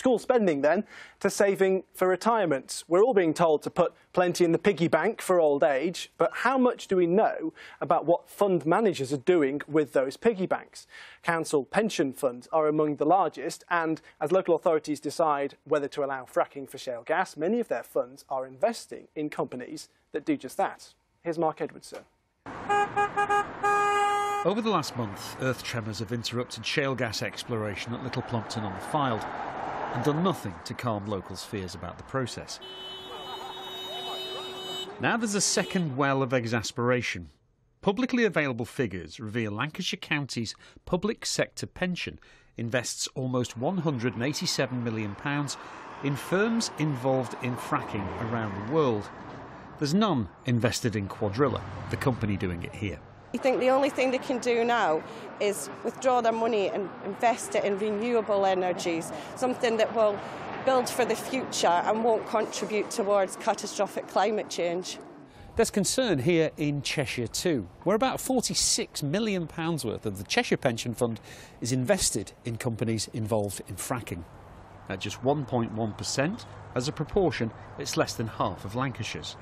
school spending, then, to saving for retirement. We're all being told to put plenty in the piggy bank for old age, but how much do we know about what fund managers are doing with those piggy banks? Council pension funds are among the largest, and as local authorities decide whether to allow fracking for shale gas, many of their funds are investing in companies that do just that. Here's Mark Edwardson. Over the last month, earth tremors have interrupted shale gas exploration at Little Plumpton on the Fylde and done nothing to calm locals' fears about the process. Now there's a second well of exasperation. Publicly available figures reveal Lancashire County's public sector pension invests almost £187 million in firms involved in fracking around the world. There's none invested in Quadrilla, the company doing it here. I think the only thing they can do now is withdraw their money and invest it in renewable energies, something that will build for the future and won't contribute towards catastrophic climate change. There's concern here in Cheshire too, where about £46 million worth of the Cheshire Pension Fund is invested in companies involved in fracking. At just 1.1%, as a proportion, it's less than half of Lancashire's.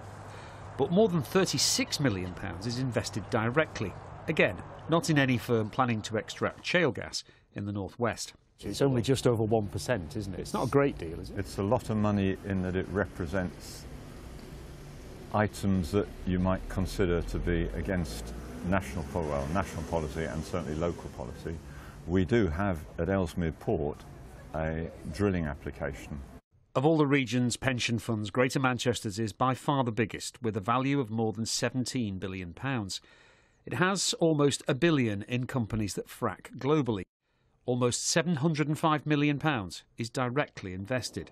But more than £36 million is invested directly, again, not in any firm planning to extract shale gas in the northwest. It's only just over 1%, isn't it? It's not a great deal, is it? It's a lot of money in that it represents items that you might consider to be against national policy and certainly local policy. We do have at Ellesmere Port a drilling application. Of all the region's pension funds, Greater Manchester's is by far the biggest, with a value of more than £17 billion. It has almost £1 billion in companies that frack globally. Almost £705 million is directly invested.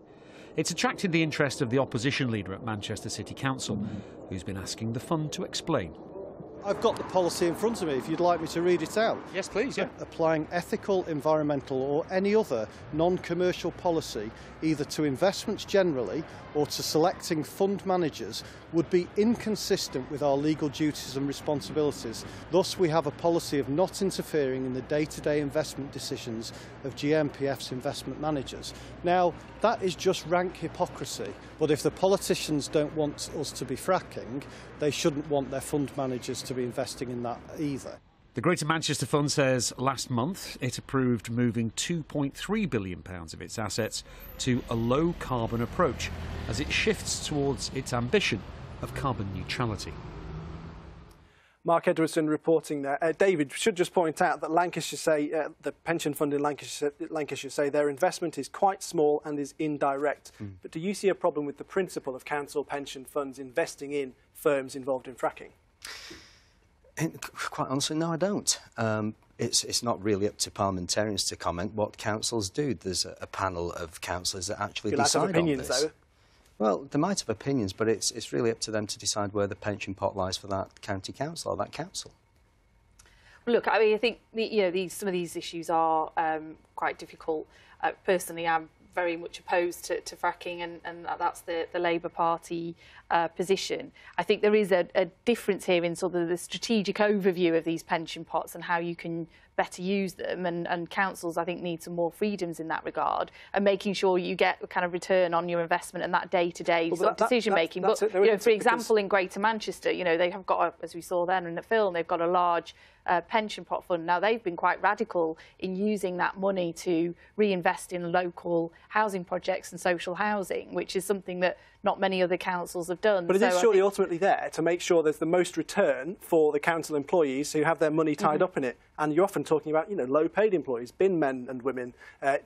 It's attracted the interest of the opposition leader at Manchester City Council, who's been asking the fund to explain. I've got the policy in front of me, if you'd like me to read it out. Yes, please, yeah. Applying ethical, environmental or any other non-commercial policy, either to investments generally or to selecting fund managers, would be inconsistent with our legal duties and responsibilities. Thus, we have a policy of not interfering in the day-to-day investment decisions of GMPF's investment managers. Now, that is just rank hypocrisy, but if the politicians don't want us to be fracking, they shouldn't want their fund managers to be investing in that either. The Greater Manchester Fund says last month it approved moving £2.3 billion of its assets to a low-carbon approach as it shifts towards its ambition of carbon neutrality. Mark Edwardson reporting there. David, should just point out that Lancashire say, the pension fund in Lancashire say their investment is quite small and is indirect. But do you see a problem with the principle of council pension funds investing in firms involved in fracking? Quite honestly, no, I don't. It's not really up to parliamentarians to comment what councils do. There's a panel of councillors that actually decide on this. Though. Well, they might have opinions, but it's really up to them to decide where the pension pot lies for that county council or that council. Look, I mean, I think some of these issues are quite difficult. Personally, I'm very much opposed to fracking, and that's the Labour Party position. I think there is a difference here in sort of the strategic overview of these pension pots and how you can better use them, and councils, I think, need some more freedoms in that regard, and making sure you get a kind of return on your investment and that day-to-day sort of decision-making. But, for example, in Greater Manchester, they have got, as we saw then in the film, they've got a large pension pot fund. Now, they've been quite radical in using that money to reinvest in local housing projects and social housing, which is something that not many other councils have done. But it is surely ultimately there to make sure there's the most return for the council employees who have their money tied up in it. And you're often talking about, low-paid employees, bin men and women,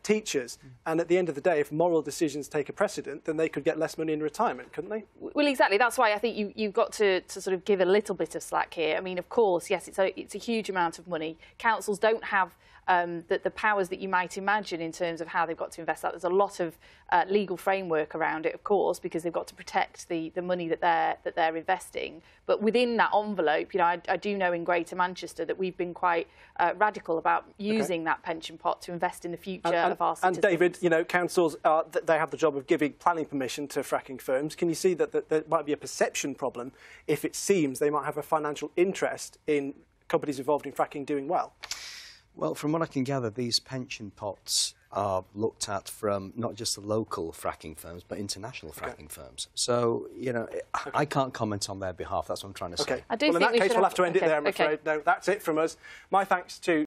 teachers. And at the end of the day, if moral decisions take a precedent, then they could get less money in retirement, couldn't they? Well, exactly. That's why I think you've got to sort of give a little bit of slack here. I mean, of course, yes, it's a huge amount of money. Councils don't have the powers that you might imagine in terms of how they've got to invest that. There's a lot of legal framework around it, of course, because they've got to protect the money that they're investing. But within that envelope, I do know in Greater Manchester that we've been quite radical about using that pension pot to invest in the future of our citizens. And David, councils they have the job of giving planning permission to fracking firms. Can you see that there might be a perception problem if it seems they might have a financial interest in companies involved in fracking doing well? Well, from what I can gather, these pension pots are looked at from not just the local fracking firms, but international fracking firms. So, you know, I can't comment on their behalf. That's what I'm trying to say. Well, in that case, we'll have to end it there, I'm afraid. No, that's it from us. My thanks to